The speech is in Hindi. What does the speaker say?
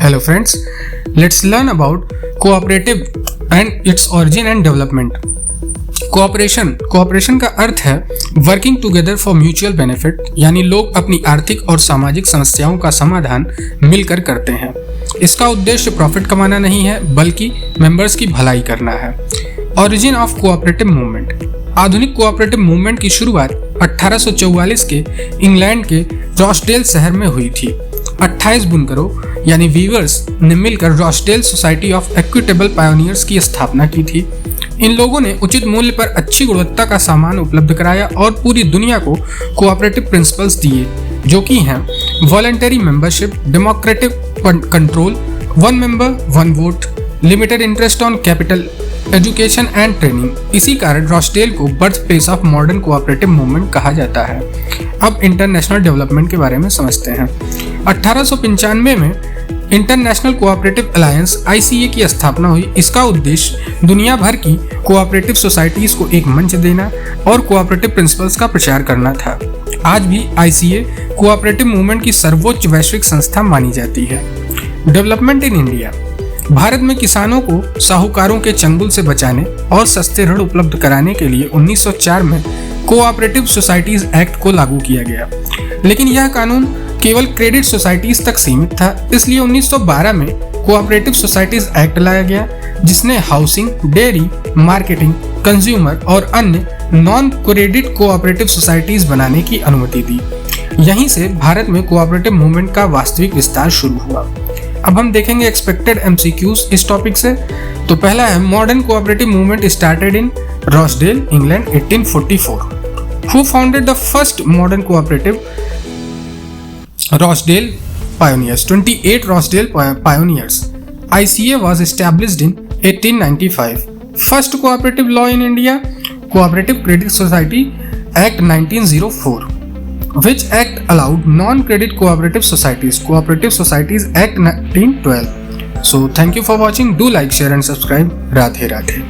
Hello friends, let's learn about cooperative and its origin and development. Cooperation का अर्थ है working together for mutual benefit, यानी लोग अपनी आर्थिक और सामाजिक समस्याओं का समाधान मिलकर करते हैं। इसका उद्देश्य प्रॉफिट कमाना नहीं है बल्कि मेंबर्स की भलाई करना है। Origin of cooperative movement. आधुनिक कोऑपरेटिव मूवमेंट की शुरुआत 1844 के इंग्लैंड के रॉसडेल शहर में हुई थी। 28 बुनकरों यानी वीवर्स ने मिलकर रॉसडेल सोसाइटी ऑफ इक्विटेबल पायोनियर्स की स्थापना की थी। इन लोगों ने उचित मूल्य पर अच्छी गुणवत्ता का सामान उपलब्ध कराया और पूरी दुनिया को कोऑपरेटिव प्रिंसिपल्स दिए, जो कि हैं voluntary membership, democratic control, one member one vote, limited interest on capital, education and training. इसी कारण रॉसडेल को birth place of modern cooperative movement कहा जाता है। अब इंटरनेशनल डेवलपमेंट के बारे में समझते हैं। 1895 में इंटरनेशनल कोऑपरेटिव अलायंस ICA की स्थापना हुई। इसका उद्देश्य दुनिया भर की कोऑपरेटिव सोसाइटीज को एक मंच देना और कोऑपरेटिव प्रिंसिपल्स का प्रचार करना था। आज भी ICA कोऑपरेटिव मूवमेंट की सर्वोच्च वैश्विक संस्था मानी जाती है। Development in India. भारत में किसानों को साहूकारों के चंगुल से बचाने और सस्ते ऋण उपलब्ध कराने के लिए 1904 में कोऑपरेटिव सोसाइटीज एक्ट को लागू किया गया, लेकिन यह कानून केवल क्रेडिट सोसाइटीज तक सीमित था। इसलिए 1912 में कोऑपरेटिव सोसाइटीज एक्ट लाया गया, जिसने हाउसिंग, डेयरी, मार्केटिंग, कंज्यूमर और अन्य नॉन क्रेडिट कोऑपरेटिव सोसाइटीज बनाने की अनुमति दी। यहीं से भारत में कोऑपरेटिव मूवमेंट का वास्तविक विस्तार शुरू हुआ। अब हम देखेंगे एक्सपेक्टेड MCQs इस टॉपिक से। तो पहला है, modern cooperative movement started in Rochdale, England 1844। Who founded the first modern cooperative? Rochdale Pioneers, 28 Rochdale Pioneers. ICA was established in 1895. First cooperative law in India, Cooperative Credit Society Act 1904. Which act allowed non-credit cooperative societies? Cooperative Societies Act 1912. So thank you for watching. Do like, share and subscribe. Radhe Radhe.